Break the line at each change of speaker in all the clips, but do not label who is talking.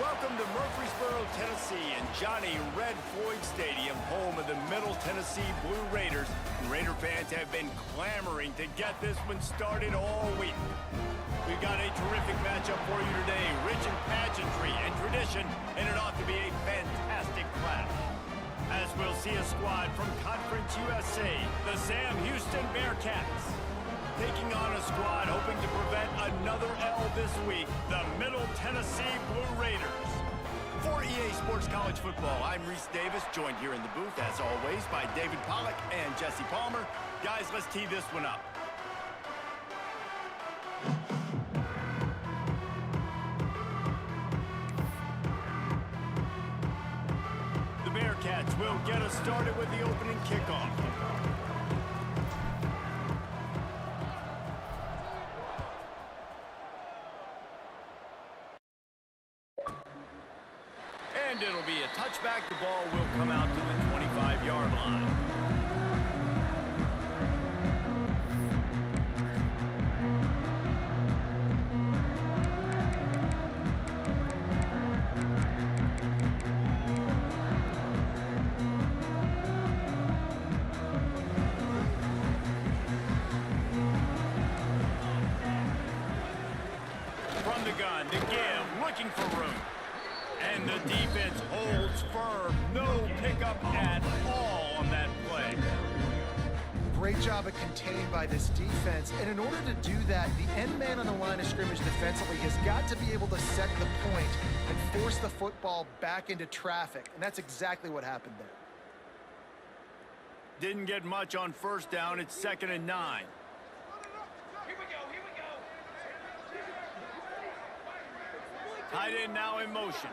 Welcome to Murfreesboro, Tennessee, and Johnny Red Floyd Stadium, home of the Middle Tennessee Blue Raiders. And Raider fans have been clamoring to get this one started all week. We've got a terrific matchup for you today, rich in pageantry and tradition, and it ought to be a fantastic clash. As we'll see a squad from Conference USA, the Sam Houston Bearcats, taking on a squad hoping to prevent another L this week, the Middle Tennessee Blue Raiders. For EA Sports College Football, I'm Reese Davis, joined here in the booth, as always, by David Pollack and Jesse Palmer. Guys, let's tee this one up. The Bearcats will get us started with the opening kickoff. And it'll be a touchback. The ball will come out to the 25-yard line. From the gun to give, looking for room. And the defense holds firm. No pickup at all on that play.
Great job of contained by this defense. And in order to do that, the end man on the line of scrimmage defensively has got to be able to set the point and force the football back into traffic. And that's exactly what happened there.
Didn't get much on first down. It's 2nd and 9. Tight end now in motion.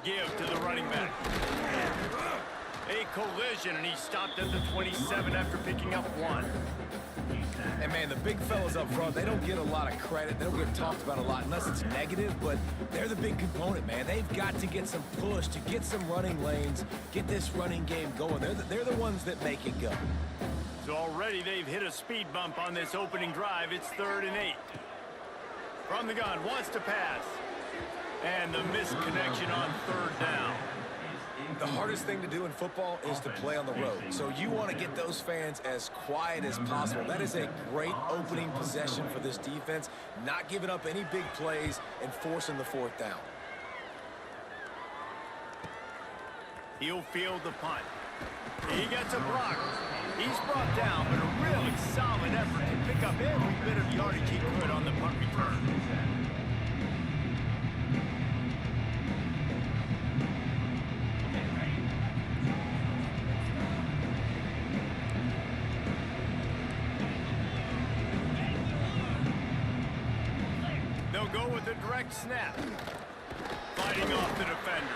Give to the running back. A collision, and he stopped at the 27 after picking up 1.
And, man, the big fellas up front, they don't get a lot of credit. They don't get talked about a lot unless it's negative, but they're the big component, man. They've got to get some push, to get some running lanes, get this running game going. They're the ones that make it go.
So already they've hit a speed bump on this opening drive. It's 3rd and 8. From the gun, wants to pass. And the missed connection on 3rd down.
The hardest thing to do in football is to play on the road. So you want to get those fans as quiet as possible. That is a great opening possession for this defense, not giving up any big plays and forcing the 4th down.
He'll field the punt. He gets a block. He's brought down, but a really solid effort to pick up every bit of yardage he could on the punt return. They'll go with a direct snap. Fighting off the defender.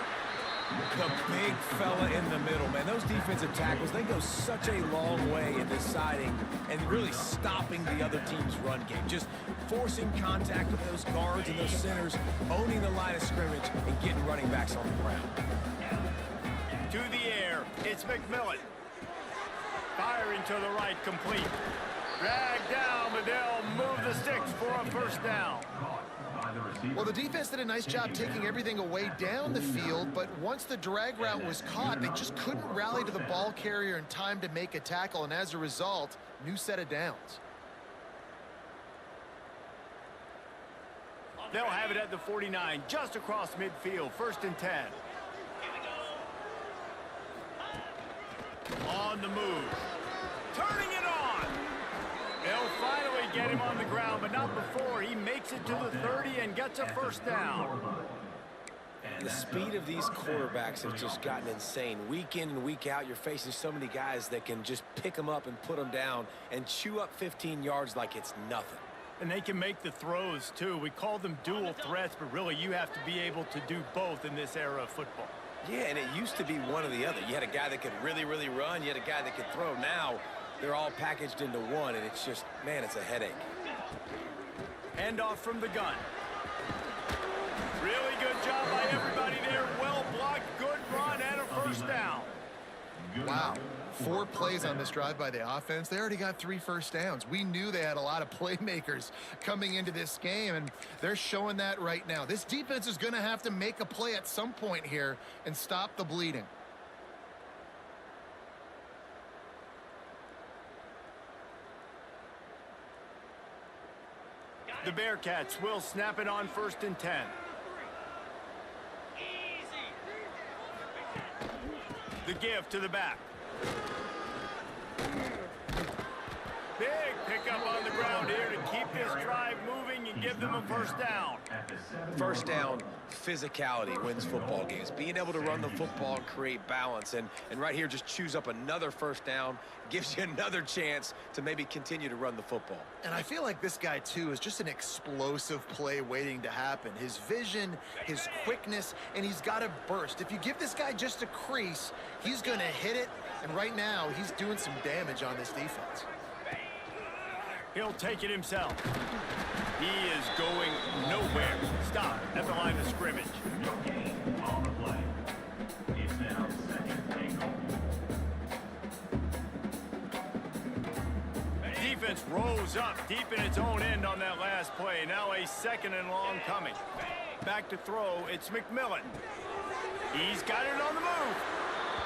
The big fella in the middle, man. Those defensive tackles, they go such a long way in deciding and really stopping the other team's run game. Just forcing contact with those guards and those centers, owning the line of scrimmage, and getting running backs on the ground.
To the air, it's McMillan. Firing to the right, complete. Dragged down, but they'll move the sticks for a first down.
Well, the defense did a nice job taking everything away down the field, but once the drag route was caught, they just couldn't rally to the ball carrier in time to make a tackle, and as a result, new set of downs.
They'll have it at the 49, just across midfield, 1st and 10. On the move. Turning it on. They'll finally get him on the ground, but not before he makes it to the 30 and gets a first down.
The speed of these quarterbacks have just gotten insane. Week in and week out, you're facing so many guys that can just pick them up and put them down and chew up 15 yards like it's nothing.
And they can make the throws, too. We call them dual threats, but really you have to be able to do both in this era of football.
Yeah, and it used to be one or the other. You had a guy that could really, really run. You had a guy that could throw. Now they're all packaged into one, and it's just, man, it's a headache.
Handoff from the gun. Really good job by everybody there. Well blocked, good run, and a first down.
Wow. 4 plays on this drive by the offense. They already got 3 first downs. We knew they had a lot of playmakers coming into this game, and they're showing that right now. This defense is going to have to make a play at some point here and stop the bleeding.
The Bearcats will snap it on 1st and 10. The give to the back. Big pickup on the ground here to keep this drive moving and give them a first down.
First down, physicality wins football games. Being able to run the football and create balance. And right here, just choose up another first down, gives you another chance to maybe continue to run the football.
And I feel like this guy, too, is just an explosive play waiting to happen. His vision, his quickness, and he's got a burst. If you give this guy just a crease, he's going to hit it. And right now, he's doing some damage on this defense.
He'll take it himself. He is going nowhere. Stop at the line of scrimmage.
On the play. It's now 2nd and goal.
Defense rose up deep in its own end on that last play. Now a 2nd and long coming. Back to throw, it's McMillan. He's got it on the move.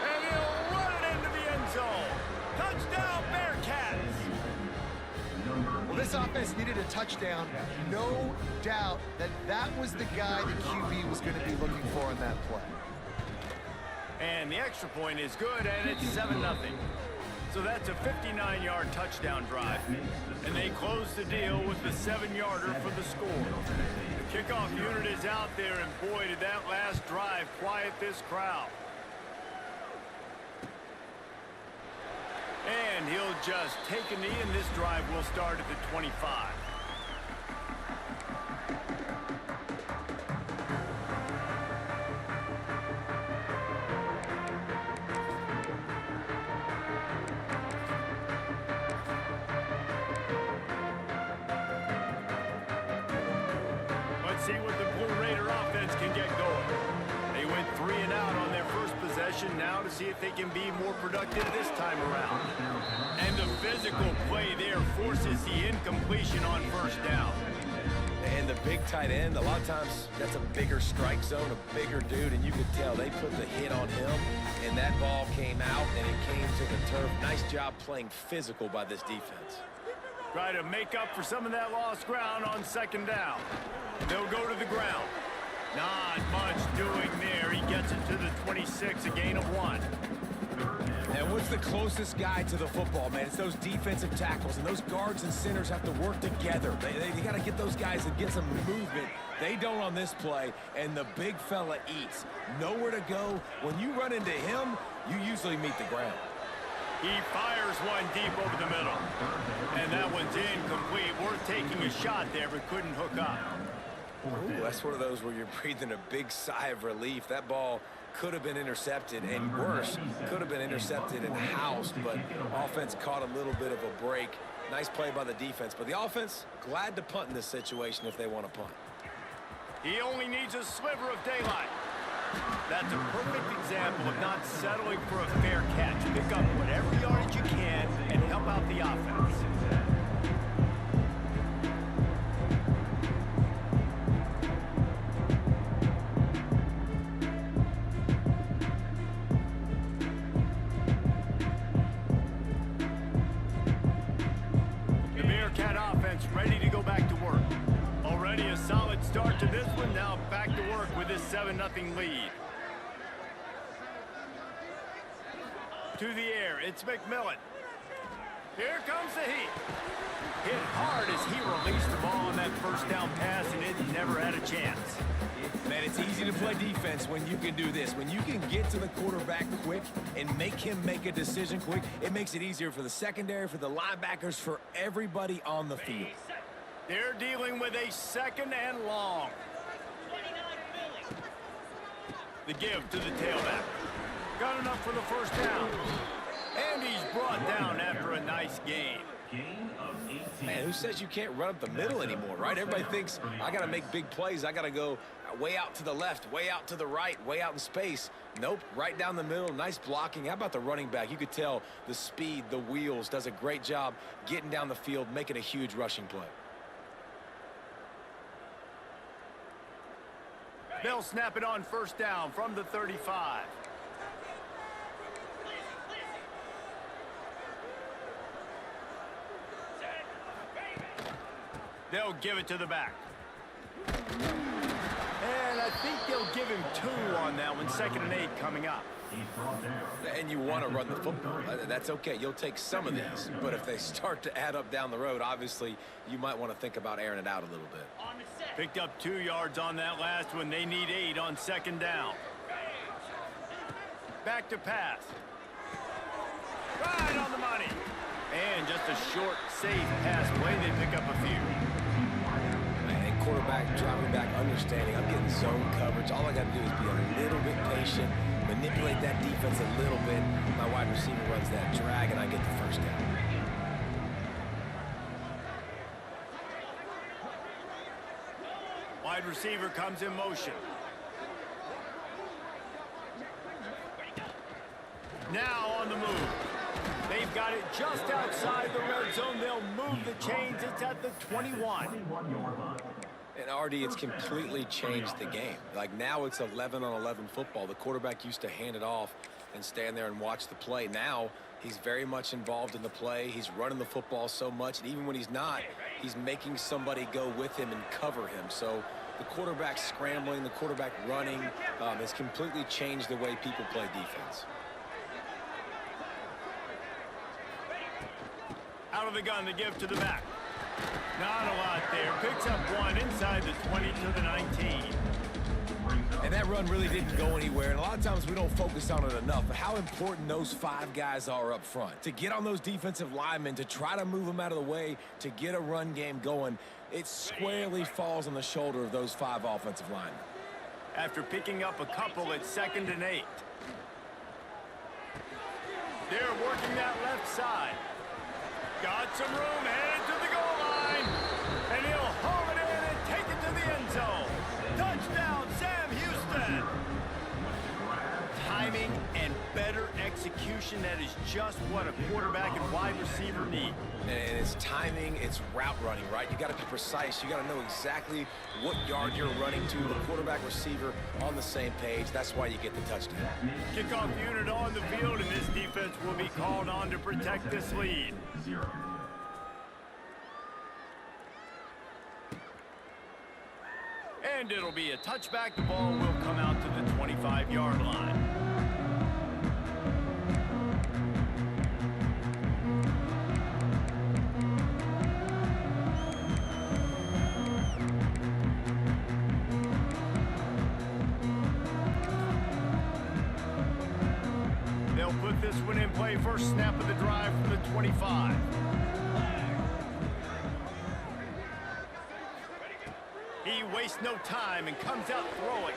And he'll run it into the end zone. Touchdown, Bearcats!
Well, this offense needed a touchdown. No doubt that that was the guy the QB was going to be looking for on that play.
And the extra point is good, and it's 7-0. So that's a 59-yard touchdown drive. And they close the deal with the 7-yarder for the score. The kickoff unit is out there, and boy, did that last drive quiet this crowd. And he'll just take a knee, and this drive will start at the 25. Let's see what the Blue Raider offense can get going. They went 3 and out on their first possession, now to see if they can be more productive this time around. And the physical play there forces the incompletion on first down.
And the big tight end, a lot of times that's a bigger strike zone, a bigger dude, and you could tell they put the hit on him, and that ball came out, and it came to the turf. Nice job playing physical by this defense.
Try to make up for some of that lost ground on 2nd down. They'll go to the ground. Not much doing there. He gets it to the 26, a gain of 1.
And what's the closest guy to the football, man? It's those defensive tackles, and those guards and centers have to work together. They got to get those guys and get some movement. They don't on this play, and the big fella eats. Nowhere to go. When you run into him, you usually meet the ground.
He fires one deep over the middle. And that one's incomplete. Worth taking a shot there, but couldn't hook up.
Ooh, that's one of those where you're breathing a big sigh of relief. That ball could have been intercepted, and worse, could have been intercepted and Houst, but offense caught a little bit of a break. Nice play by the defense, but the offense, glad to punt in this situation if they want to punt.
He only needs a sliver of daylight. That's a perfect example of not settling for a fair catch. Pick up whatever yardage you can the offense. The Bearcat offense ready to go back to work. Already a solid start to this one. Now back to work with this 7-0 lead. To the air, it's McMillan. Here comes the heat. Hit hard as he released the ball on that first down pass, and it never had a chance.
Man, it's easy to play defense when you can do this. When you can get to the quarterback quick and make him make a decision quick, it makes it easier for the secondary, for the linebackers, for everybody on the field.
They're dealing with a 2nd and long. The give to the tailback. Got enough for the first down. And he's brought down after a nice game.
Gain of 18.
Man, who says you can't run up the middle anymore, right? Everybody thinks, I got to make big plays. I got to go way out to the left, way out to the right, way out in space. Nope, right down the middle, nice blocking. How about the running back? You could tell the speed, the wheels, does a great job getting down the field, making a huge rushing play.
They'll snap it on first down from the 35. They'll give it to the back. And I think they'll give him 2 on that one. 2nd and 8 coming up.
He's brought down.
And you want to run the football. That's okay. You'll take some of these. But if they start to add up down the road, obviously, you might want to think about airing it out a little bit.
Picked up 2 yards on that last one. They need 8 on 2nd down. Back to pass. Right on the money. And just a short, safe pass play. They pick up a few.
And quarterback dropping back, understanding I'm getting zone coverage. All I got to do is be a little bit patient, manipulate that defense a little bit. My wide receiver runs that drag, and I get the first down.
Wide receiver comes in motion. Now on the move. They've got it just outside the red zone. They'll move the chains. It's at the 21.
21-yard line.
And RD, it's completely changed the game. Like now it's 11-on-11 football. The quarterback used to hand it off and stand there and watch the play. Now he's very much involved in the play. He's running the football so much, and even when he's not, he's making somebody go with him and cover him. So the quarterback scrambling, the quarterback running has completely changed the way people play defense.
Out of the gun to give to the back. Not a lot there. Picks up 1 inside the 20 to the 19.
And that run really didn't go anywhere. And a lot of times we don't focus on it enough. But how important those 5 guys are up front. To get on those defensive linemen, to try to move them out of the way, to get a run game going, it squarely falls on the shoulder of those 5 offensive linemen.
After picking up a couple at 2nd and 8. They're working that left side. Got some room, headed to the goal line. And he'll haul it in and take it to the end zone. Touchdown, Sam Houston. Timing and better execution, that is just what a quarterback and wide receiver need.
And it's timing, it's route running, right? You got to be precise. You got to know exactly what yard you're running to. The quarterback receiver on the same page. That's why you get the touchdown.
Kickoff unit on the field, and this defense will be called on to protect this lead.
0.
And it'll be a touchback. The ball will come out to the 25-yard line. They'll put this one in play. First snap of the drive from the 25. He wastes no time and comes out throwing.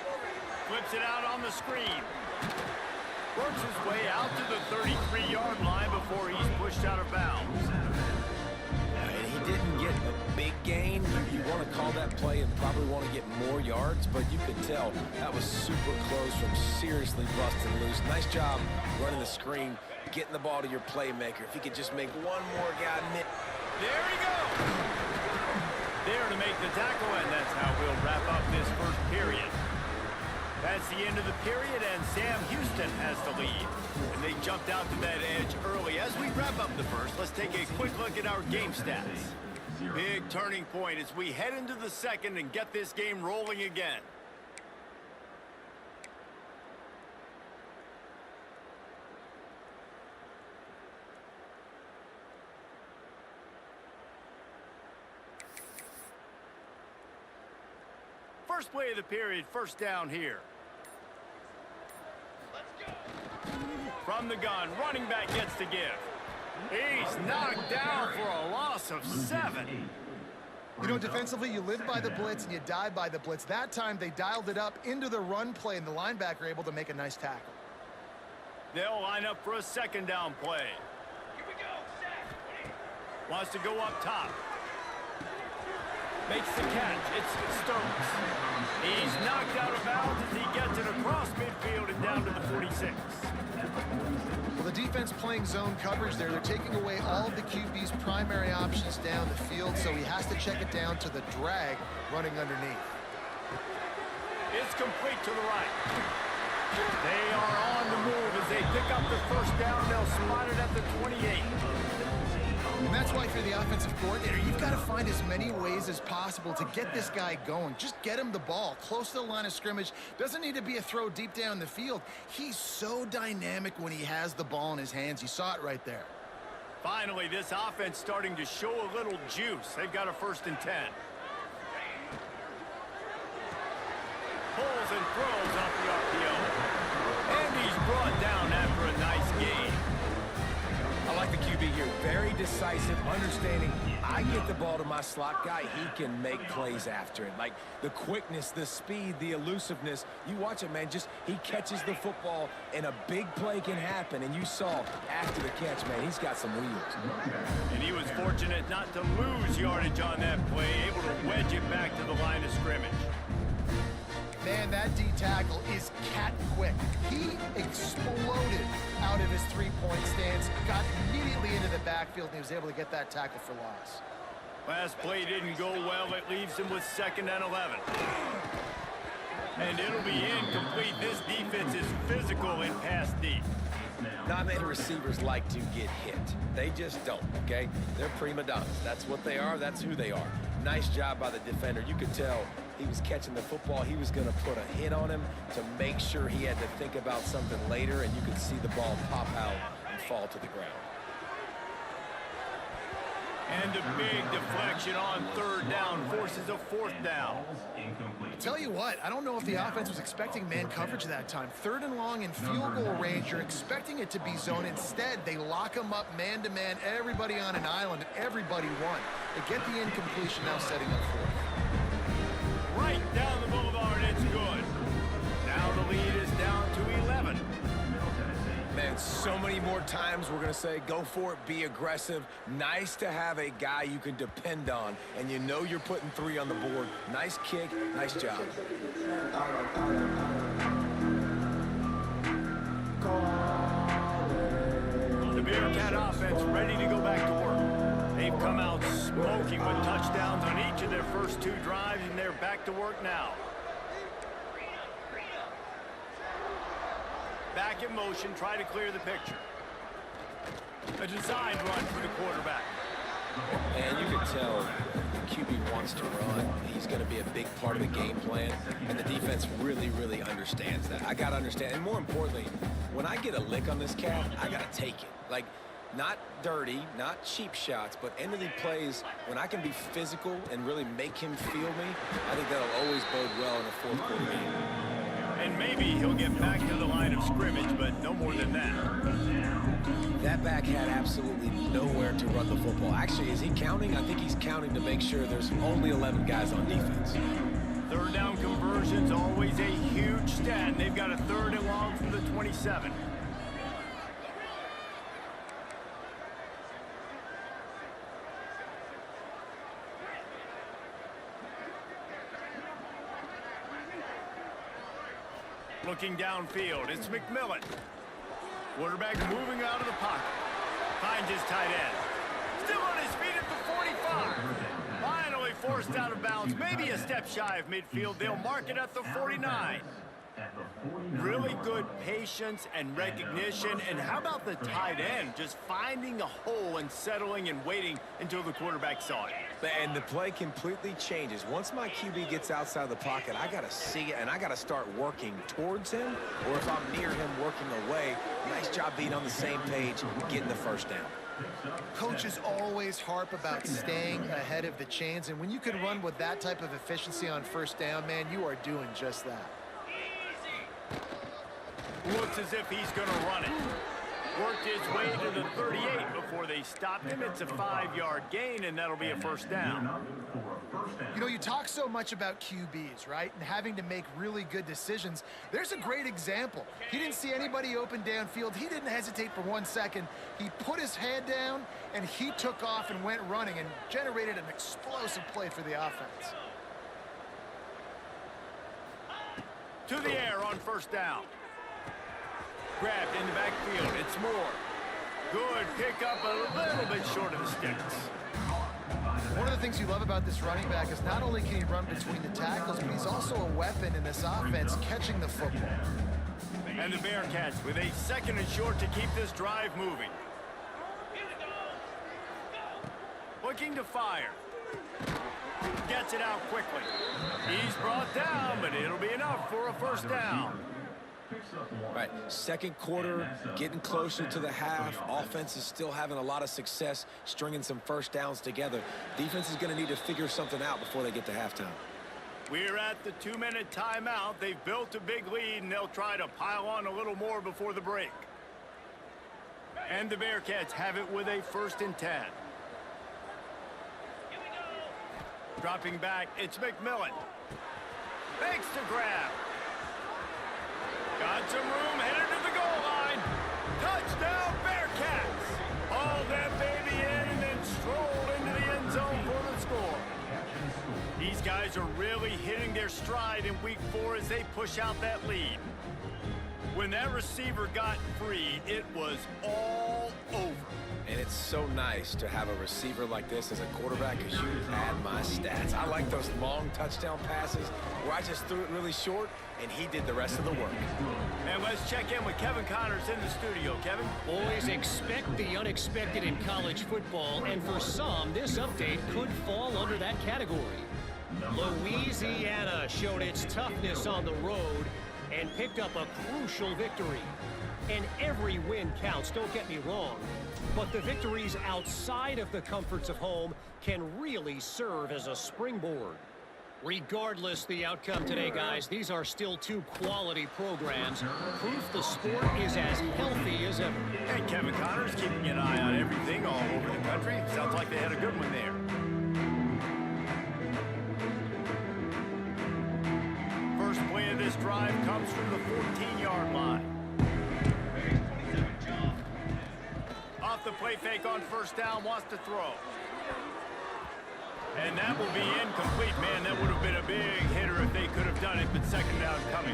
Flips it out on the screen. Works his way out to the 33-yard line before he's pushed out of bounds.
And he didn't get a big gain. You want to call that play and probably want to get more yards, but you could tell that was super close from seriously busting loose. Nice job running the screen, getting the ball to your playmaker. If he could just make one more guy miss.
There he goes. There to make the tackle, and that's how we'll wrap up this first period. That's the end of the period, and Sam Houston has the lead. And they jumped out to that edge early. As we wrap up the first, let's take a quick look at our game stats. Big turning point as we head into the second and get this game rolling again. First play of the period, first down here. From the gun, running back gets the give. He's knocked down for a loss of 7.
You know, defensively, you live by the blitz and you die by the blitz. That time, they dialed it up into the run play, and the linebacker able to make a nice tackle.
They'll line up for a second down play. Here we go, wants to go up top. Makes the catch. It's Stokes. He's knocked out of bounds as he gets it across midfield and down to the 46.
Well, the defense playing zone coverage there. They're taking away all of the QB's primary options down the field, so he has to check it down to the drag running underneath.
It's complete to the right. They are on the move as they pick up the first down. They'll spot it at the 28.
And that's why, if you're the offensive coordinator, you've got to find as many ways as possible to get this guy going. Just get him the ball close to the line of scrimmage. Doesn't need to be a throw deep down the field. He's so dynamic when he has the ball in his hands. You saw it right there.
Finally, this offense starting to show a little juice. They've got a 1st and 10. Pulls and throws off the RPO. And he's brought down after a nice gain.
I like the QB here. Very decisive, understanding I get the ball to my slot guy, he can make plays after it. Like the quickness, the speed, the elusiveness. You watch it, man. Just he catches the football and a big play can happen. And you saw after the catch, man, he's got some wheels.
And he was fortunate not to lose yardage on that play, able to wedge it back to the line of scrimmage.
Man, that D tackle is cat quick. He exploded out of his three-point stance, got immediately into the backfield, and he was able to get that tackle for loss.
Last play didn't go well. It leaves him with 2nd and 11. And it'll be incomplete. This defense is physical in pass deep.
Not many receivers like to get hit. They just don't, okay? They're prima donnas. That's what they are. That's who they are. Nice job by the defender. You could tell he was catching the football. He was going to put a hit on him to make sure he had to think about something later, and you could see the ball pop out and fall to the ground.
And a big deflection on 3rd down forces a 4th down.
I tell you what, I don't know if the offense was expecting man coverage that time. 3rd and long in field goal range, you're expecting it to be zone. Instead, they lock them up man-to-man, everybody on an island, and everybody won. They get the incompletion, now setting up 4th.
Right down the boulevard, it's good. Now the lead is down to 11.
Man, so many more times we're going to say, go for it, be aggressive. Nice to have a guy you can depend on, and you know you're putting 3 on the board. Nice kick, nice job.
The Bearcat offense ready to go back to work. They've come out smoking with touchdowns on each of their first 2 drives, and they're back to work now. Back in motion, try to clear the picture. A designed run for the quarterback.
And you can tell the QB wants to run. He's going to be a big part of the game plan, and the defense really, really understands that. I got to understand, and more importantly, when I get a lick on this cat, I got to take it. Like, not dirty, not cheap shots, but end of the plays, when I can be physical and really make him feel me, I think that'll always bode well in a 4th quarter game.
And maybe he'll get back to the line of scrimmage, but no more than that.
That back had absolutely nowhere to run the football. Actually, is he counting? I think he's counting to make sure there's only 11 guys on defense.
3rd down conversion's always a huge stat. They've got a 3rd and long from the 27. Looking downfield, it's McMillan. Quarterback moving out of the pocket. Finds his tight end. Still on his feet at the 45. Finally forced out of bounds. Maybe a step shy of midfield. They'll mark it at the 49. Really good patience and recognition. And how about the tight end just finding a hole and settling and waiting until the quarterback saw it?
And the play completely changes. Once my QB gets outside of the pocket, I got to see it, and I got to start working towards him, or if I'm near him, working away. Nice job being on the same page, getting the first down.
Coaches always harp about staying ahead of the chains, and when you can run with that type of efficiency on first down, man, you are doing just that.
Looks as if he's going to run it. Worked his way to the 38 before they stopped him. It's a 5-yard gain, and that'll be a first down.
You know, you talk so much about QBs, right? And having to make really good decisions. There's a great example. He didn't see anybody open downfield. He didn't hesitate for 1 second. He put his head down, and he took off and went running and generated an explosive play for the offense.
To the air on first down. Grabbed in the backfield. It's Moore. Good pickup, a little bit short of the sticks.
One of the things you love about this running back is not only can he run between the tackles, but he's also a weapon in this offense, catching the football.
And the Bearcats with a second and short to keep this drive moving. Looking to fire. Gets it out quickly. He's brought down, but it'll be enough for a first down.
Right, second quarter, getting closer to the half. Offense is still having a lot of success stringing some first downs together. Defense is going to need to figure something out before they get to halftime.
We're at the 2-minute timeout. They've built a big lead, and they'll try to pile on a little more before the break. And the Bearcats have it with a 1st and 10. Dropping back, it's McMillan. Makes the grab. Got some room, headed to the goal line. Touchdown, Bearcats. Hauled that baby in and then strolled into the end zone for the score. These guys are really hitting their stride in week 4 as they push out that lead. When that receiver got free, it was all over.
And it's so nice to have a receiver like this as a quarterback because you add my stats. I like those long touchdown passes where I just threw it really short and he did the rest of the work.
And let's check in with Kevin Connors in the studio. Kevin?
Boys, expect the unexpected in college football, and for some, this update could fall under that category. Louisiana showed its toughness on the road and picked up a crucial victory. And every win counts, don't get me wrong. But the victories outside of the comforts of home can really serve as a springboard. Regardless the outcome today, guys, these are still 2 quality programs. Proof the sport is as healthy as ever.
And Kevin Connors keeping an eye on everything all over the country. Sounds like they had a good one there. First play of this drive comes from the 14-yard line. Off the play fake on first down, wants to throw. And that will be incomplete. Man, that would have been a big hitter if they could have done it, but second down coming.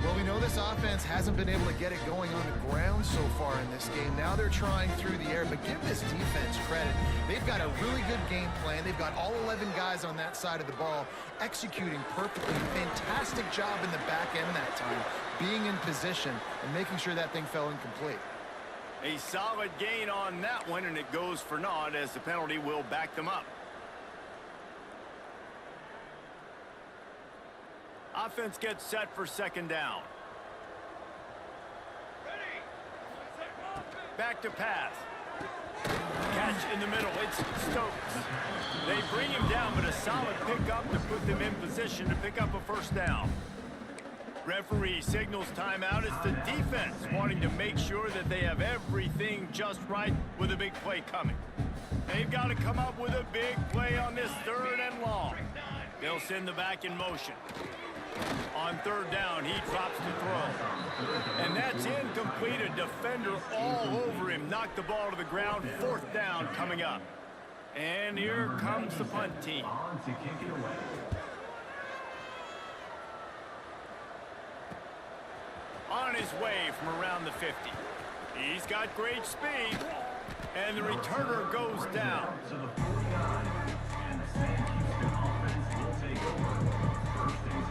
Well, we know this offense hasn't been able to get it going on the ground so far in this game. Now they're trying through the air, but give this defense credit. They've got a really good game plan. They've got all 11 guys on that side of the ball executing perfectly. Fantastic job in the back end that time, being in position and making sure that thing fell incomplete.
A solid gain on that one, and it goes for naught as the penalty will back them up. Offense gets set for second down. Back to pass. Catch in the middle. It's Stokes. They bring him down, but a solid pickup to put them in position to pick up a first down. Referee signals timeout. It's the defense wanting to make sure that they have everything just right with a big play coming. They've got to come up with a big play on this 3rd and long. They'll send the back in motion. On 3rd down, he drops the throw. And that's incomplete. A defender all over him. Knocked the ball to the ground. 4th down coming up. And here comes the punt team. On his way from around the 50. He's got great speed. And the returner goes down.
So the 49 and the San Houston offense will take over. First and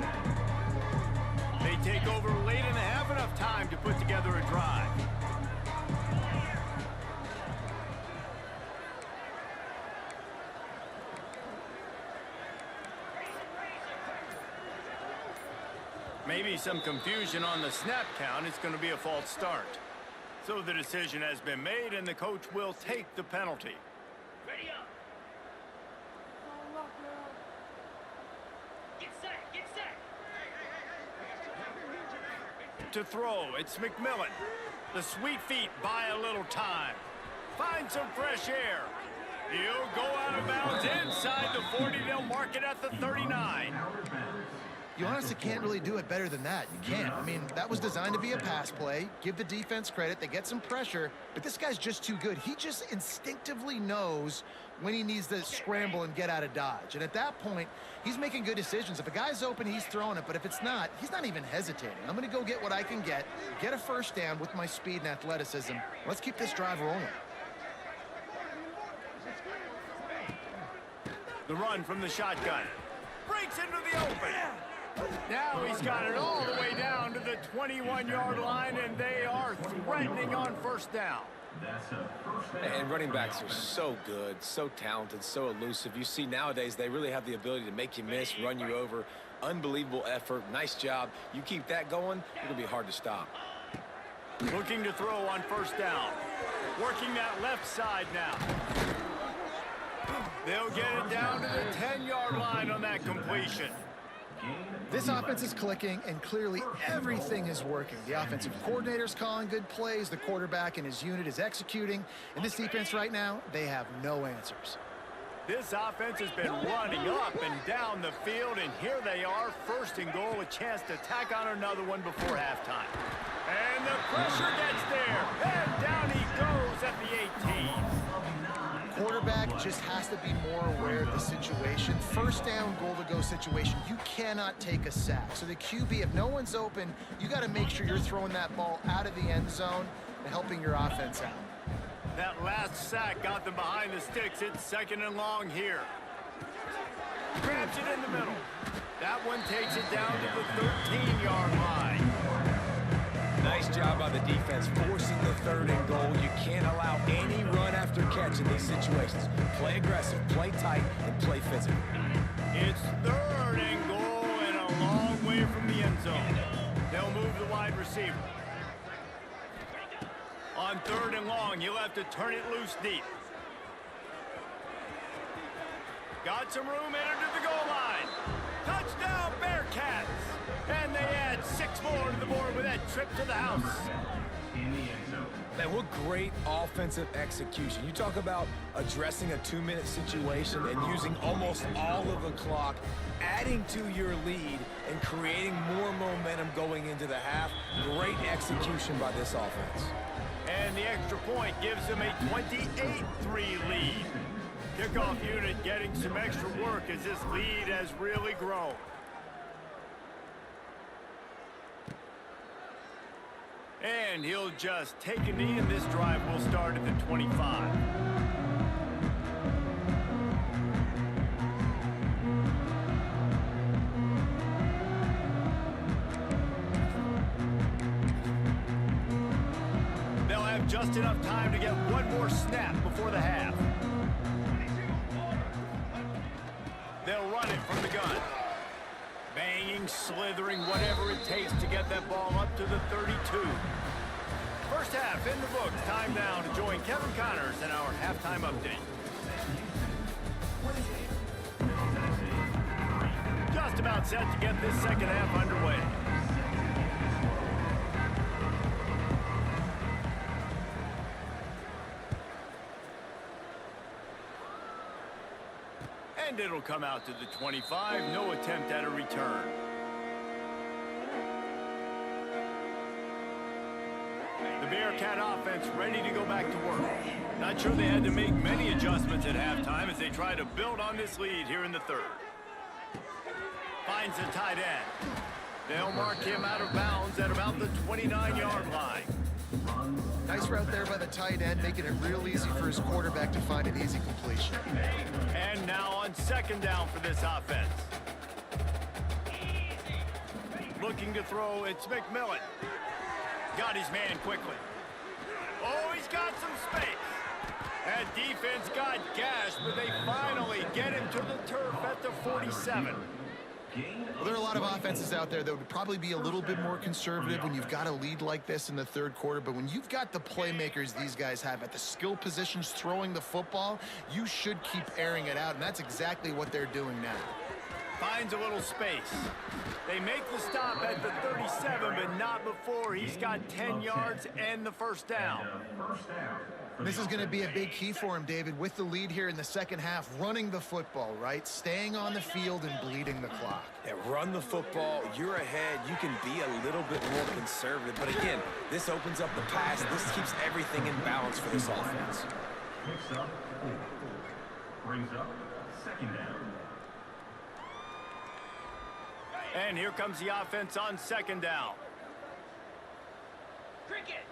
10.
They take over late and have enough time to put together a drive. Maybe some confusion on the snap count. It's going to be a false start. So the decision has been made, and the coach will take the penalty.
Ready up. Get set, get set.
To throw, it's McMillan. The sweet feet buy a little time. Find some fresh air. He'll go out of bounds inside the 40. They'll mark it at the 39.
You honestly can't really do it better than that. You can't. I mean, that was designed to be a pass play. Give the defense credit. They get some pressure, but this guy's just too good. He just instinctively knows when he needs to scramble and get out of dodge. And at that point, he's making good decisions. If a guy's open, he's throwing it, but if it's not, he's not even hesitating. I'm going to go get what I can get a first down with my speed and athleticism. Let's keep this drive rolling.
The run from the shotgun. Breaks into the open. Now he's got it all the way down to the 21-yard line, and they are threatening on first down.
That's a first down.
And running backs are so good, so talented, so elusive. You see nowadays they really have the ability to make you miss, run you over. Unbelievable effort. Nice job. You keep that going, it'll be hard to stop.
Looking to throw on first down. Working that left side now. They'll get it down to the 10-yard line on that completion.
This offense is clicking, and clearly everything is working. The offensive coordinator's calling good plays. The quarterback and his unit is executing. And this defense right now, they have no answers.
This offense has been running up and down the field, and here they are, first and goal, a chance to tack on another one before halftime. And the pressure gets there, and down he goes at the 18.
Quarterback just has to be more aware of the situation. First down, goal-to-go situation. You cannot take a sack. So the QB, if no one's open, you got to make sure you're throwing that ball out of the end zone and helping your offense out.
That last sack got them behind the sticks. It's second and long here. Grabs it in the middle. That one takes it down to the 13-yard line.
Nice job by the defense forcing the third and goal. You can't allow any run after catch in these situations. Play aggressive, play tight, and play physical.
It's third and goal and a long way from the end zone. They'll move the wide receiver. On third and long, he'll have to turn it loose deep. Got some room, entered to the goal line. Touchdown, Bearcats! And they add 6 more to the board with that trip to the house.
In the end zone.
Man, what great offensive execution. You talk about addressing a 2-minute situation and using almost all of the clock, adding to your lead and creating more momentum going into the half. Great execution by this offense.
And the extra point gives them a 28-3 lead. Kickoff unit getting some extra work as this lead has really grown. And he'll just take a knee, and this drive will start at the 25. They'll have just enough time to get one more snap before the half. They'll run it from the gun. Banging, slithering, whatever it takes to get that ball up to the 32. First half in the books. Time now to join Kevin Connors in our halftime update. Just about set to get this second half underway. And it'll come out to the 25. No attempt at a return. The Bearcat offense ready to go back to work. Not sure they had to make many adjustments at halftime as they try to build on this lead here in the third. Finds the tight end. They'll mark him out of bounds at about the 29-yard line.
Nice route there by the tight end, making it real easy for his quarterback to find an easy completion.
And now on second down for this offense. Looking to throw, it's McMillan. Got his man quickly. Oh, he's got some space. That defense got gashed, but they finally get him to the turf at the 47.
Well, there are a lot of offenses out there that would probably be a little bit more conservative when you've got a lead like this in the third quarter, but when you've got the playmakers these guys have at the skill positions throwing the football, you should keep airing it out, and that's exactly what they're doing now.
Finds a little space. They make the stop at the 37, but not before he's got 10 yards and the first down.
This is going to be a big key for him, David, with the lead here in the second half, running the football, right? Staying on the field and bleeding the clock.
Yeah, run the football, you're ahead, you can be a little bit more conservative. But again, this opens up the pass. This keeps everything in balance for this offense.
Picks up 4. Brings up second down.
And here comes the offense on second down.
Cricket.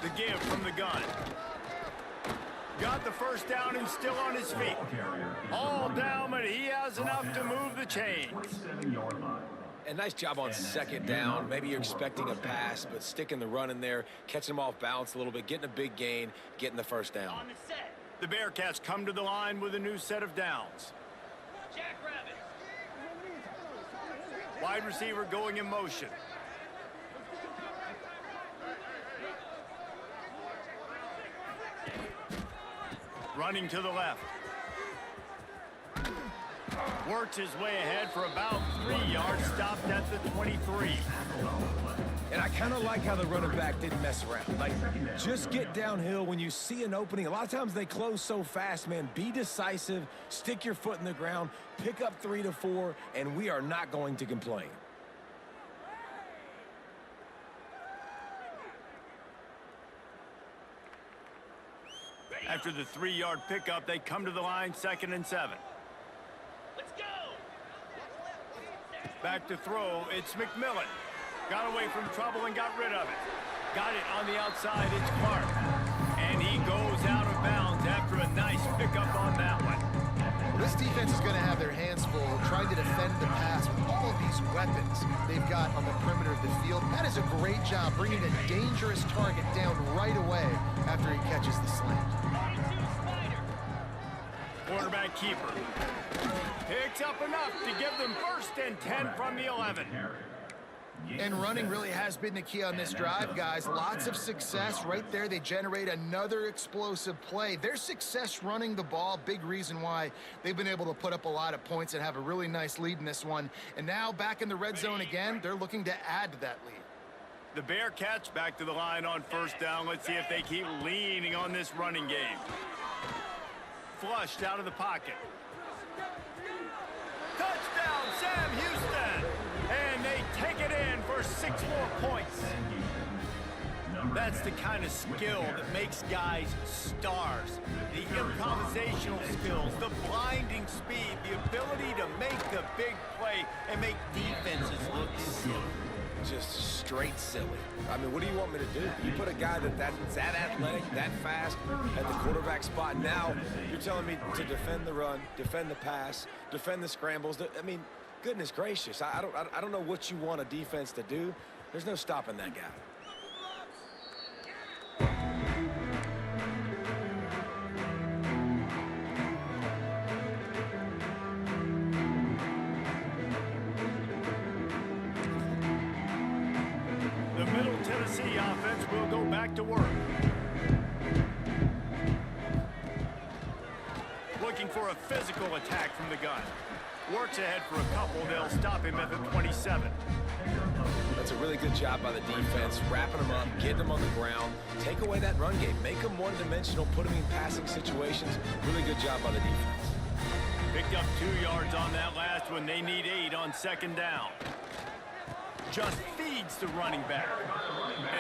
The give from the gun. Got the first down and still on his feet. All down, but he has enough to move the chains.
47-yard line.
And nice job on second down. Maybe you're expecting a pass, but sticking the run in there, catching them off balance a little bit, getting a big gain, getting the first down.
On the set.
The Bearcats come to the line with a new set of downs.
Jackrabbit.
Wide receiver going in motion. Running to the left. Works his way ahead for about 3 yards, stopped at the 23.
And I kind of like how the running back didn't mess around. Like, just get downhill when you see an opening. A lot of times they close so fast, man. Be decisive, stick your foot in the ground, pick up 3 to 4, and we are not going to complain.
After the 3-yard pickup, they come to the line, 2nd and 7.
Let's go.
Back to throw, it's McMillan. Got away from trouble and got rid of it. Got it on the outside, it's Clark. And he goes out of bounds after a nice pickup on that one.
Well, this defense is going to have their hands full trying to defend the pass with all of these weapons they've got on the perimeter of the field. That is a great job bringing a dangerous target down right away after he catches the slant.
42 Spider.
Quarterback keeper. Picks up enough to give them 1st and 10 from the 11.
And running really has been the key on this drive, guys. Lots of success right there. They generate another explosive play. Their success running the ball, big reason why they've been able to put up a lot of points and have a really nice lead in this one. And now back in the red zone again, they're looking to add to that lead.
The Bearcats back to the line on 1st down. Let's see if they keep leaning on this running game. Flushed out of the pocket. Touchdown, Sam Houston! And they take it in for 6 more points. That's the kind of skill that makes guys stars. The improvisational skills, the blinding speed, the ability to make the big play and make defenses look silly.
Just straight silly. I mean, what do you want me to do? You put a guy that's that athletic, that fast at the quarterback spot. Now you're telling me to defend the run, defend the pass, defend the scrambles. I mean, goodness gracious. I don't know what you want a defense to do. There's no stopping that guy.
The Middle Tennessee offense will go back to work. Looking for a physical attack from the gun. Works ahead for a couple. They'll stop him at the 27.
That's a really good job by the defense, wrapping them up, getting them on the ground, take away that run game, make them one-dimensional, put them in passing situations. Really good job by the defense.
Picked up 2 yards on that last one. They need 8 on 2nd down. Just feeds the running back.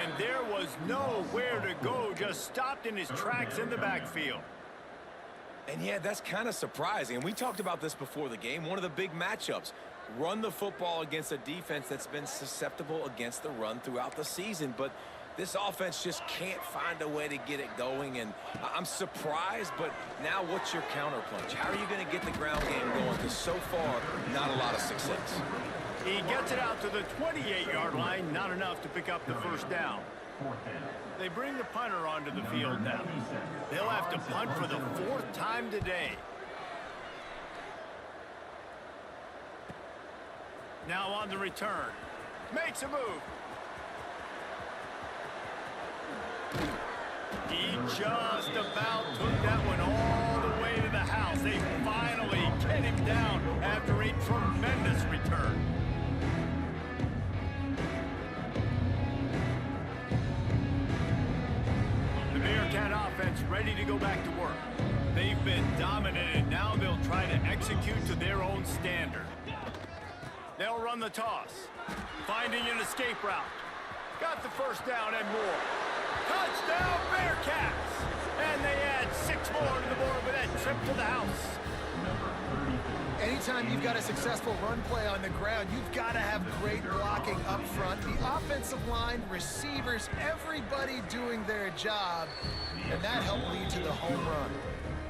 And there was nowhere to go, just stopped in his tracks in the backfield.
And yeah, that's kind of surprising. And we talked about this before the game. One of the big matchups. Run the football against a defense that's been susceptible against the run throughout the season. But This offense just can't find a way to get it going, and I'm surprised, but now what's your counterpunch? How are you going to get the ground game going? Because so far, not a lot of success.
He gets it out to the 28-yard line, not enough to pick up the first down. They bring the punter onto the field now. They'll have to punt for the 4th time today. Now on the return. Makes a move. He just about took that one all the way to the house. They finally get him down after a tremendous return. The Bearcat offense ready to go back to work. They've been dominant, and now they'll try to execute to their own standard. They'll run the toss, finding an escape route. Got the first down and more. Touchdown, Bearcats! And they add 6 more to the board with that trip to the house.
Anytime you've got a successful run play on the ground, you've got to have great blocking up front. The offensive line, receivers, everybody doing their job, and that helped lead to the home run.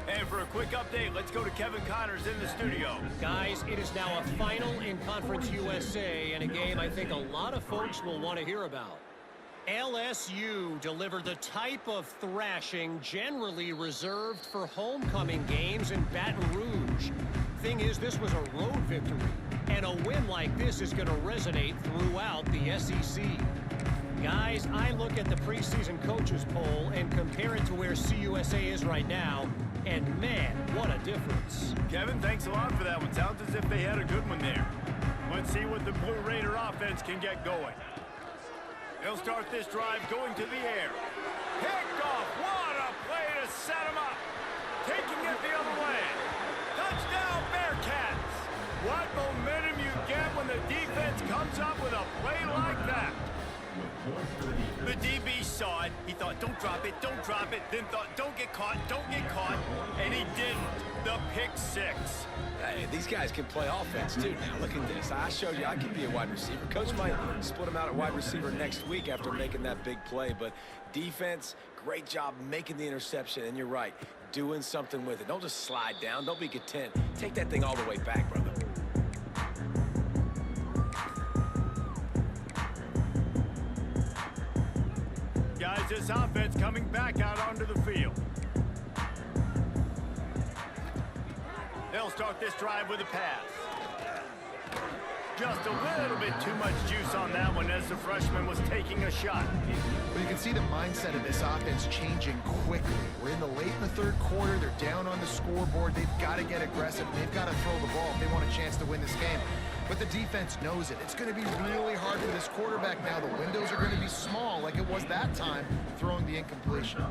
And for a quick update, let's go to Kevin Connors in the studio.
Guys, it is now a final in Conference USA and a game I think a lot of folks will want to hear about. LSU delivered the type of thrashing generally reserved for homecoming games in Baton Rouge. Thing is, this was a road victory, and a win like this is going to resonate throughout the SEC. Guys, I look at the preseason coaches poll and compare it to where CUSA is right now, and man, what a difference.
Kevin, thanks a lot for that one. Sounds as if they had a good one there. Let's see what the Blue Raider offense can get going. They'll start this drive going to the air. Picked off. What a play to set him up. Taking it the other way. Touchdown, Bearcats. What momentum you get when the defense comes up with a play like that. The DB saw it. He thought, don't drop it, then thought, don't get caught, and he didn't. The pick 6.
Hey, these guys can play offense, too. Now, look at this. I showed you I can be a wide receiver. Coach might split him out at wide receiver next week after making that big play, but defense, great job making the interception, and you're right, doing something with it. Don't just slide down. Don't be content. Take that thing all the way back, brother.
Guys, this offense coming back out onto the field. They'll start this drive with a pass. Just a little bit too much juice on that one as the freshman was taking a shot.
But you can see the mindset of this offense changing quickly. We're in the late in the 3rd quarter. They're down on the scoreboard. They've got to get aggressive. They've got to throw the ball if they want a chance to win this game. But the defense knows it. It's going to be really hard for this quarterback now. The windows are going to be small like it was that time throwing the incompletion.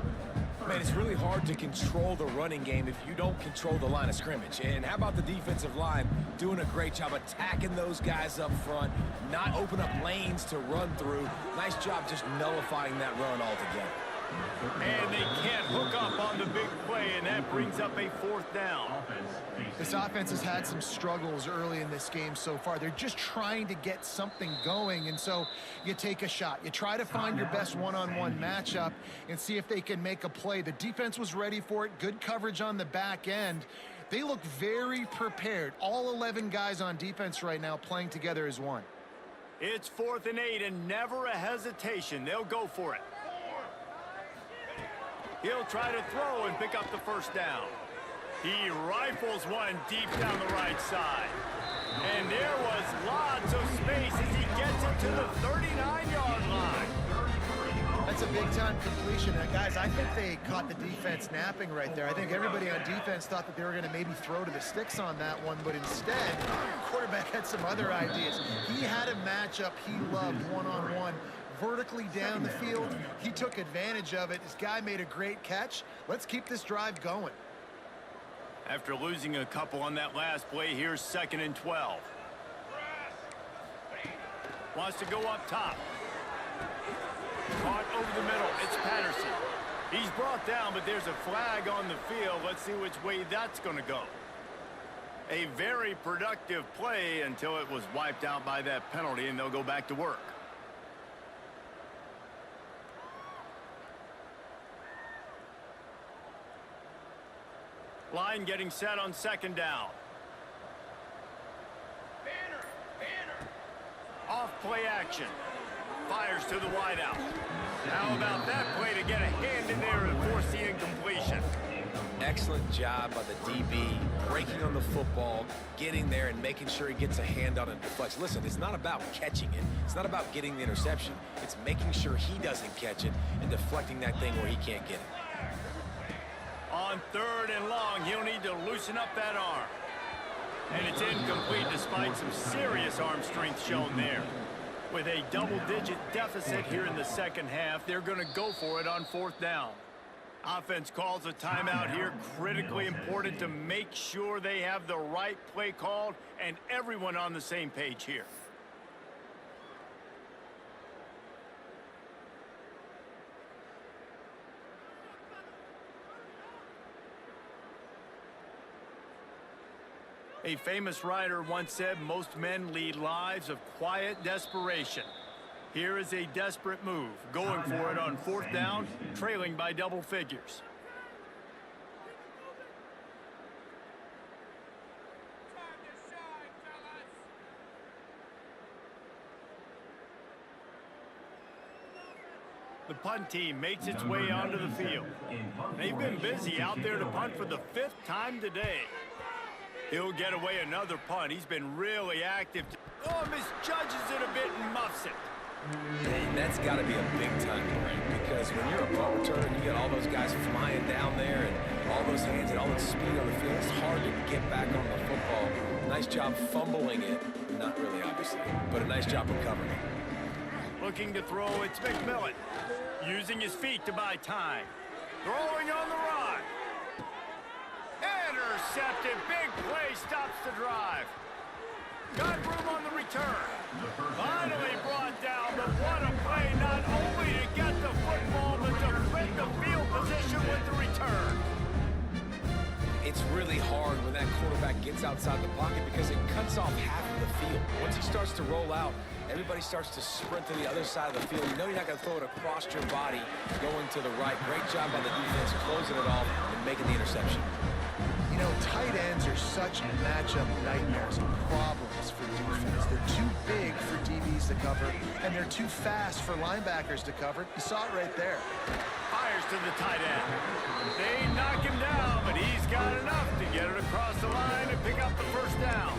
Man, it's really hard to control the running game if you don't control the line of scrimmage. And how about the defensive line doing a great job attacking those guys up front, not open up lanes to run through. Nice job just nullifying that run altogether.
And they can't hook up on the big play, and that brings up a 4th down.
This offense has had some struggles early in this game so far. They're just trying to get something going, and so you take a shot. You try to find your best one-on-one matchup and see if they can make a play. The defense was ready for it. Good coverage on the back end. They look very prepared. All 11 guys on defense right now playing together as one.
It's 4th and 8, and never a hesitation. They'll go for it. He'll try to throw and pick up the first down. He rifles one deep down the right side. And there was lots of space as he gets it to the 39-yard line.
That's a big-time completion. Guys, I think they caught the defense napping right there. I think everybody on defense thought that they were going to maybe throw to the sticks on that one, but instead, the quarterback had some other ideas. He had a matchup he loved one-on-one. Vertically down the field. He took advantage of it. This guy made a great catch. Let's keep this drive going.
After losing a couple on that last play, here's 2nd and 12. Wants to go up top. Caught over the middle. It's Patterson. He's brought down, but there's a flag on the field. Let's see which way that's going to go. A very productive play until it was wiped out by that penalty, and they'll go back to work. Line getting set on second down. Off play action. Fires to the wideout. How about that play to get a hand in there and force the incompletion?
Excellent job by the DB, breaking on the football, getting there and making sure he gets a hand on it and deflects. Listen, it's not about catching it. It's not about getting the interception. It's making sure he doesn't catch it and deflecting that thing where he can't get it.
On third and long, he'll need to loosen up that arm. And it's incomplete despite some serious arm strength shown there. With a double-digit deficit here in the second half, they're going to go for it on fourth down. Offense calls a timeout here, critically important to make sure they have the right play called and everyone on the same page here. A famous writer once said most men lead lives of quiet desperation. Here is a desperate move, going for it on fourth down, trailing by double figures. The punt team makes its way onto the field. They've been busy out there to punt for the 5th time today. He'll get away another punt. He's been really active. Oh, misjudges it a bit and muffs it.
And that's got to be a big-time break because when you're a punt returner, you get all those guys flying down there and all those hands and all that speed on the field. It's hard to get back on the football. Nice job fumbling it. Not really, obviously, but a nice job recovering it.
Looking to throw, it's McMillan. Using his feet to buy time. Throwing on the run. Intercepted. Big play stops the drive. Got room on the return. Finally brought down, but what a play, not only to get the football, but to win the field position with the return.
It's really hard when that quarterback gets outside the pocket because it cuts off half of the field. Once he starts to roll out, everybody starts to sprint to the other side of the field. You know you're not going to throw it across your body going to the right. Great job by the defense closing it off and making the interception.
You know, tight ends are such matchup nightmares and problems for defense. They're too big for DBs to cover, and they're too fast for linebackers to cover. You saw it right there.
Fires to the tight end. They knock him down, but he's got enough to get it across the line and pick up the first down.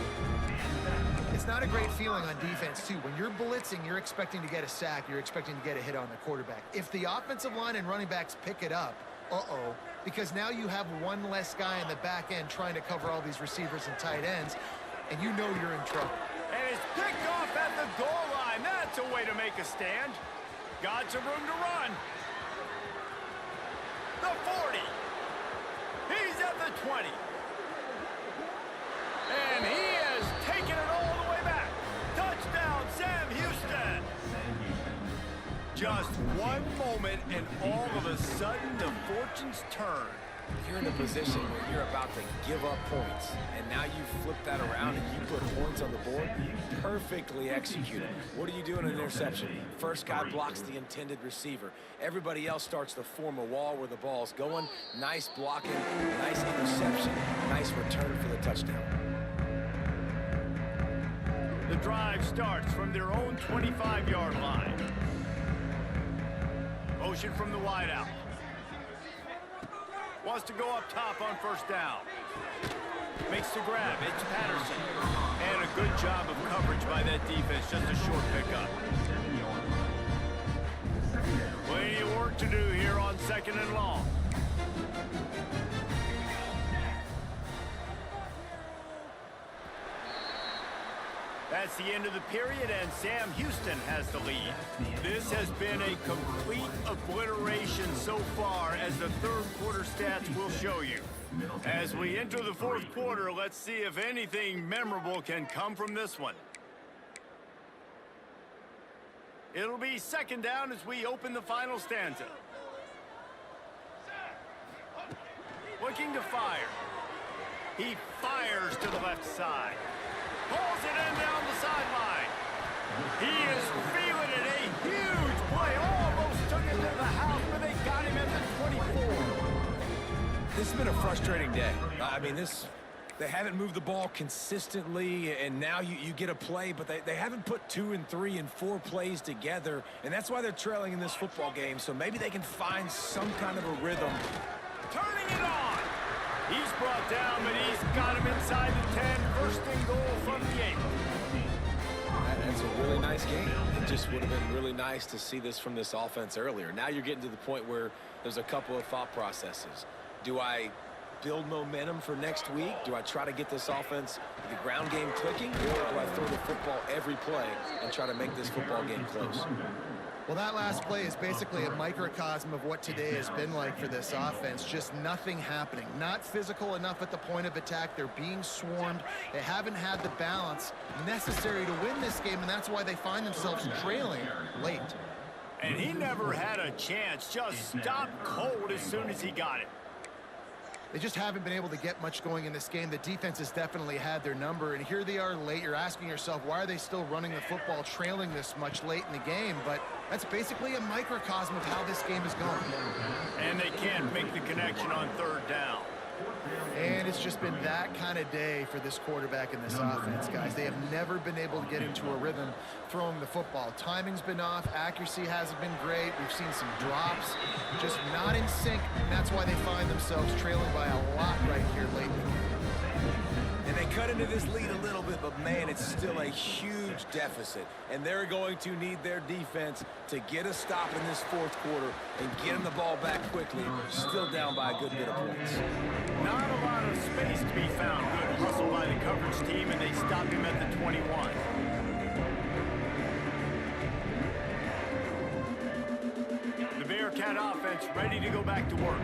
It's not a great feeling on defense, too. When you're blitzing, you're expecting to get a sack. You're expecting to get a hit on the quarterback. If the offensive line and running backs pick it up, because now you have one less guy in the back end trying to cover all these receivers and tight ends, and you know you're in trouble.
And it's picked off at the goal line. That's a way to make a stand. Got some room to run. The 40. He's at the 20. And he has taken it all the way back. Touchdown, Sam Houston. Just one moment, and all of a sudden, the fortunes turn.
You're in a position where you're about to give up points, and now you flip that around and you put points on the board. Perfectly executed. What do you do in an interception? First guy blocks the intended receiver. Everybody else starts to form a wall where the ball's going. Nice blocking, nice interception, nice return for the touchdown.
The drive starts from their own 25-yard line. Motion from the wideout. Wants to go up top on first down. Makes the grab. It's Patterson. And a good job of coverage by that defense. Just a short pickup. Plenty of work to do here on second and long. That's the end of the period, and Sam Houston has the lead. This has been a complete obliteration so far, as the third quarter stats will show you. As we enter the fourth quarter, let's see if anything memorable can come from this one. It'll be second down as we open the final stanza. Looking to fire. He fires to the left side. Pulls it in down the sideline. He is feeling it. A huge play. Almost took it to the house, but they got him at the 24.
This has been a frustrating day. I mean, they haven't moved the ball consistently, and now you get a play, but they haven't put 2 and 3 and 4 plays together, and that's why they're trailing in this football game. So maybe they can find some kind of a rhythm.
Turning it on. He's brought down, but he's got him inside the 10. First and goal from the 8.
That's a really nice game. It just would have been really nice to see this from this offense earlier. Now you're getting to the point where there's a couple of thought processes. Do I build momentum for next week? Do I try to get this offense, the ground game clicking, or do I throw the football every play and try to make this football game close?
Well, that last play is basically a microcosm of what today has been like for this offense. Just nothing happening. Not physical enough at the point of attack. They're being swarmed. They haven't had the balance necessary to win this game, and that's why they find themselves trailing late.
And he never had a chance. Just stopped cold as soon as he got it.
They just haven't been able to get much going in this game. The defense has definitely had their number, and here they are late. You're asking yourself, why are they still running the football, trailing this much late in the game? But that's basically a microcosm of how this game is going.
And they can't make the connection on third down.
And it's just been that kind of day for this quarterback and this offense, guys. They have never been able to get into a rhythm throwing the football. Timing's been off. Accuracy hasn't been great. We've seen some drops. Just not in sync, and that's why they find themselves trailing by a lot right here late in the game.
And they cut into this lead a little bit, but man, it's still a huge deficit. And they're going to need their defense to get a stop in this fourth quarter and get them the ball back quickly. Still down by a good bit of points.
Not a lot of space to be found. Good hustle by the coverage team, and they stop him at the 21. The Bearcat offense ready to go back to work.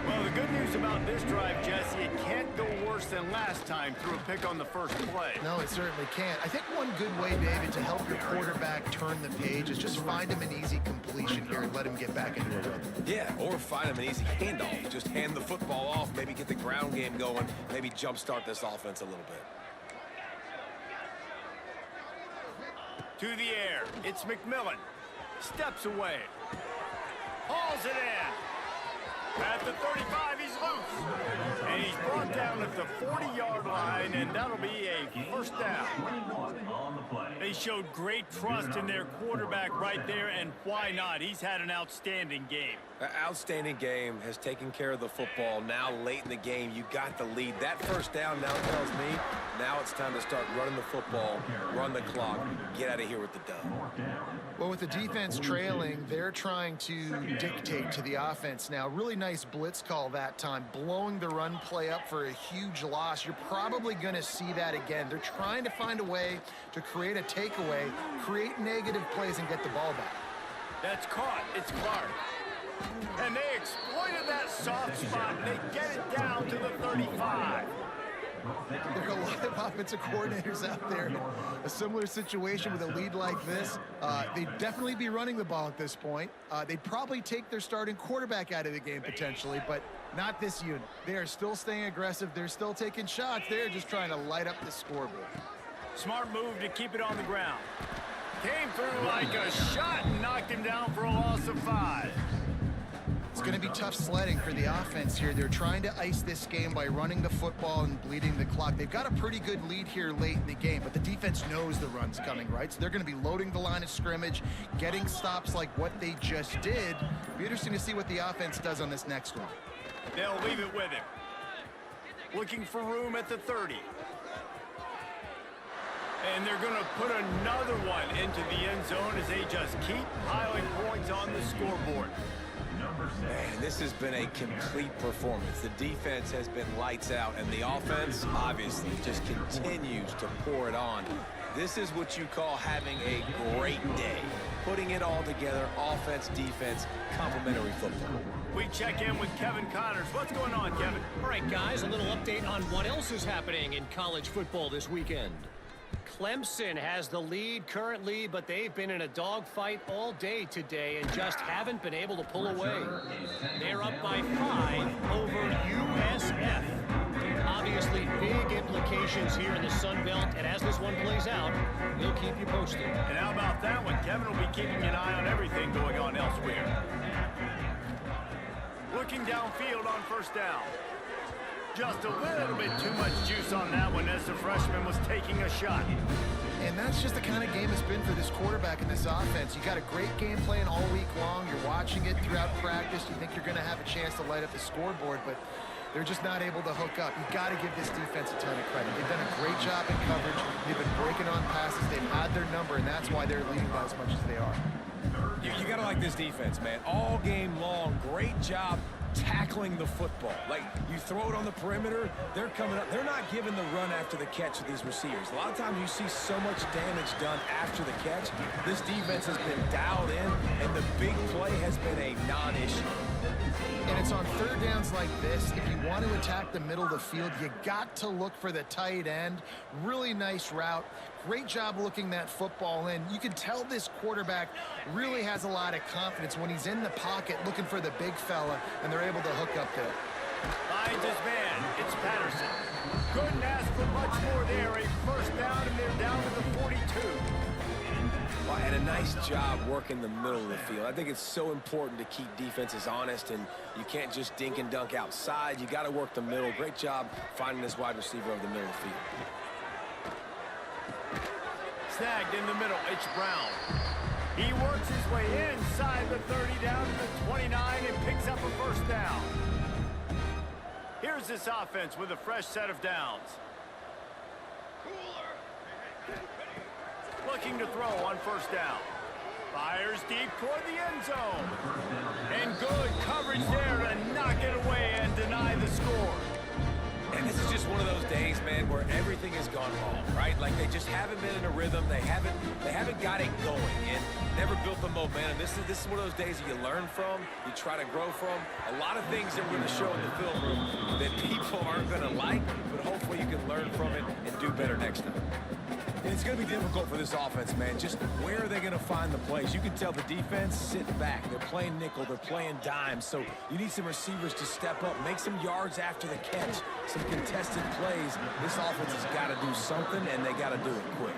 Well, the good news about this drive, Jesse, it can't go worse than last time through a pick on the first play.
No, it certainly can't. I think one good way, David, to help your quarterback turn the page is just find him an easy completion here and let him get back into a rhythm.
Yeah, or find him an easy handoff. Just hand the football off, maybe get the ground game going, maybe jumpstart this offense a little bit.
To the air, it's McMillan. Steps away. Hauls it in. At the 35, he's loose. And he's brought down at the 40-yard line, and that'll be a first down. They showed great trust in their quarterback right there, and why not? He's had an outstanding game.
An outstanding game, has taken care of the football. Now late in the game, you got the lead. That first down now tells me now it's time to start running the football, run the clock, get out of here with the dub.
Well, with the defense trailing, they're trying to dictate to the offense now. Really nice blitz call that time, blowing the run play up for a huge loss. You're probably going to see that again. They're trying to find a way to create a takeaway, create negative plays, and get the ball back.
That's caught. It's Clark. And they exploited that soft spot, and they get it down to the 35.
There are a lot of offensive coordinators out there in a similar situation with a lead like this. They'd definitely be running the ball at this point. They'd probably take their starting quarterback out of the game potentially, but not this unit. They are still staying aggressive. They're still taking shots. They're just trying to light up the scoreboard.
Smart move to keep it on the ground. Came through like a shot and knocked him down for a loss of 5.
It's going to be tough sledding for the offense here. They're trying to ice this game by running the football and bleeding the clock. They've got a pretty good lead here late in the game, but the defense knows the run's coming, right? So they're going to be loading the line of scrimmage, getting stops like what they just did. It'll be interesting to see what the offense does on this next one.
They'll leave it with him. Looking for room at the 30. And they're going to put another one into the end zone as they just keep piling points on the scoreboard.
Man, this has been a complete performance. The defense has been lights out, and the offense, obviously, just continues to pour it on. This is what you call having a great day. Putting it all together, offense, defense, complementary football.
We check in with Kevin Connors. What's going on, Kevin?
All right, guys, a little update on what else is happening in college football this weekend. Clemson has the lead currently, but they've been in a dogfight all day today and just haven't been able to pull away. They're up by 5 over USF. Obviously, big implications here in the Sun Belt, and as this one plays out, we'll keep you posted.
And how about that one? Kevin will be keeping an eye on everything going on elsewhere. Looking downfield on first down. Just a little bit too much juice on that one as the freshman was taking a shot.
And that's just the kind of game it's been for this quarterback in this offense. You got a great game plan all week long. You're watching it throughout practice. You think you're going to have a chance to light up the scoreboard, but they're just not able to hook up. You got to give this defense a ton of credit. They've done a great job in coverage. They've been breaking on passes. They've had their number, and that's why they're leading by as much as they are.
You got to like this defense, man. All game long, great job tackling the football. Like, you throw it on the perimeter, they're coming up. They're not giving the run after the catch to these receivers. A lot of times you see so much damage done after the catch. This defense has been dialed in, and the big play has been a non-issue.
And it's on third downs like this. If you want to attack the middle of the field, you got to look for the tight end. Really nice route. Great job looking that football in. You can tell this quarterback really has a lot of confidence when he's in the pocket looking for the big fella, and they're able to hook up there.
Finds his man. It's Patterson. Couldn't ask for much more there. A first down, and they're down to the 42.
Well, and a nice job working the middle of the field. I think it's so important to keep defenses honest, and you can't just dink and dunk outside. You got to work the middle. Great job finding this wide receiver over the middle of the field.
Snagged in the middle. It's Brown. He works his way inside the 30 down to the 29 and picks up a first down. Here's this offense with a fresh set of downs. Looking to throw on first down. Fires deep toward the end zone. And good coverage there to knock it away and deny the score.
And this is just one of those days, man, where everything has gone wrong, right? Like, they just haven't been in a rhythm. They haven't got it going and never built the momentum. This is one of those days that you learn from, you try to grow from. A lot of things that we're going to show in the film room that people aren't going to like, but hopefully you can learn from it and do better next time. And it's going to be difficult for this offense, man. Just where are they going to find the plays? You can tell the defense sitting back. They're playing nickel. They're playing dime. So you need some receivers to step up, make some yards after the catch, some contested plays. This offense has got to do something, and they got to do it quick.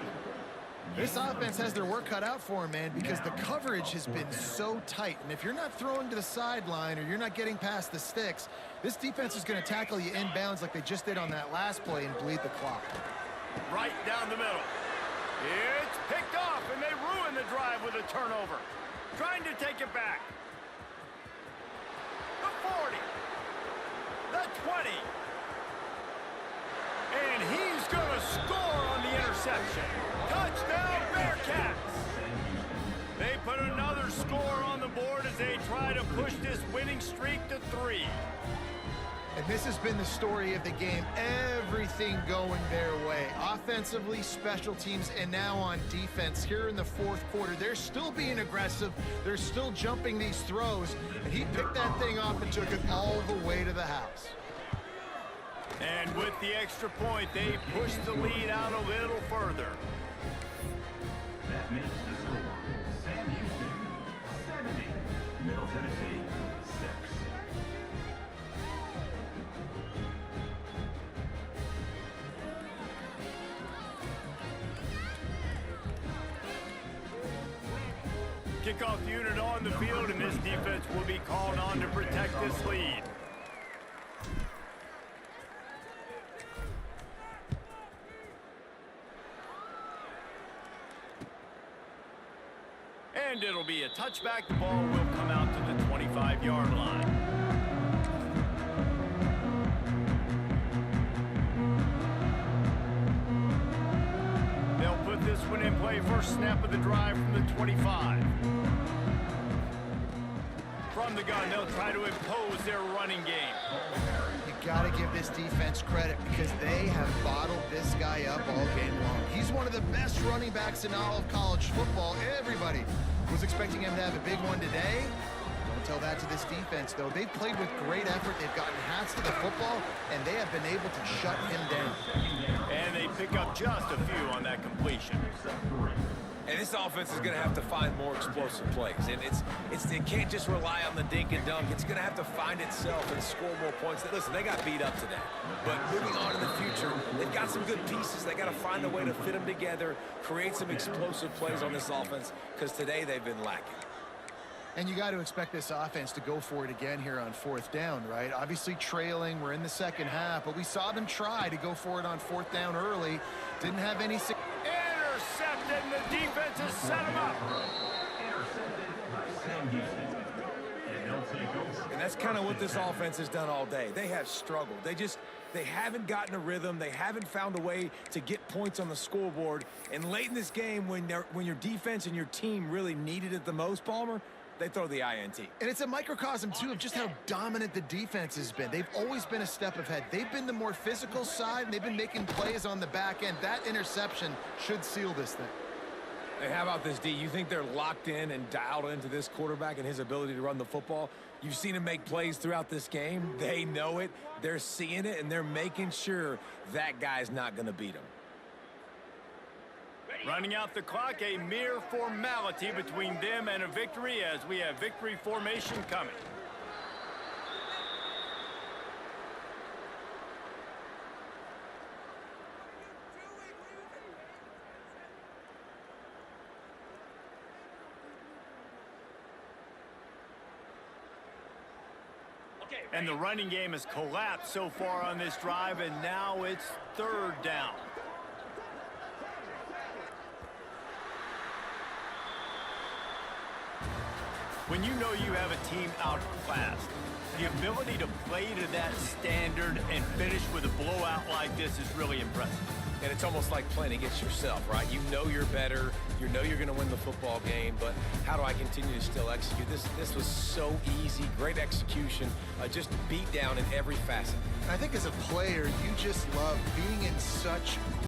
This offense has their work cut out for them, man, because the coverage has been so tight. And if you're not throwing to the sideline or you're not getting past the sticks, this defense is going to tackle you inbounds like they just did on that last play and bleed the clock.
Right down the middle. It's picked off, and they ruin the drive with a turnover. Trying to take it back. The 40. The 20. And he's going to score on the interception. Touchdown, Bearcats. They put another score on the board as they try to push this winning streak to 3.
And this has been the story of the game. Everything going their way. Offensively, special teams, and now on defense. Here in the fourth quarter, they're still being aggressive. They're still jumping these throws. And he picked that thing off and took it all the way to the house.
And with the extra point, they push the lead out a little further.
That makes the score. Sam Houston, 70. Middle Tennessee, 6.
Kickoff unit on the field, and this defense will be called on to protect this lead. And it'll be a touchback. The ball will come out to the 25-yard line. They'll put this one in play. First snap of the drive from the 25. From the gun, they'll try to impose their running game.
You got to give this defense credit because they have bottled this guy up all game long. He's one of the best running backs in all of college football. Everybody was expecting him to have a big one today. Don't tell that to this defense, though. They've played with great effort. They've gotten hats to the football, and they have been able to shut him down.
And they pick up just a few on that completion.
And this offense is going to have to find more explosive plays. And it can't just rely on the dink and dunk. It's going to have to find itself and score more points. Listen, they got beat up today. But moving on in the future, they've got some good pieces. They got to find a way to fit them together, create some explosive plays on this offense, because today they've been lacking.
And you got to expect this offense to go for it again here on 4th down, right? Obviously trailing, we're in the second half, but we saw them try to go for it on 4th down early. Didn't have any success.
Intercepted, and the defense has set him up.
Intercepted by Sam Houston. And they'll take over.
And that's kind of what this offense has done all day. They have struggled. They haven't gotten a rhythm. They haven't found a way to get points on the scoreboard. And late in this game, when your defense and your team really needed it the most, Palmer, they throw the INT.
And it's a microcosm, too, of just how dominant the defense has been. They've always been a step ahead. They've been the more physical side, and they've been making plays on the back end. That interception should seal this thing.
Hey, how about this, D? You think they're locked in and dialed into this quarterback and his ability to run the football? You've seen him make plays throughout this game. They know it. They're seeing it, and they're making sure that guy's not going to beat him.
Running out the clock, a mere formality between them and a victory as we have victory formation coming. And the running game has collapsed so far on this drive, and now it's 3rd down. When you know you have a team outclassed, the ability to play to that standard and finish with a blowout like this is really impressive.
And it's almost like playing against yourself, right? You know you're better. You know you're going to win the football game, but how do I continue to still execute? This was so easy. Great execution. Just beat down in every facet.
I think as a player, you just love being in such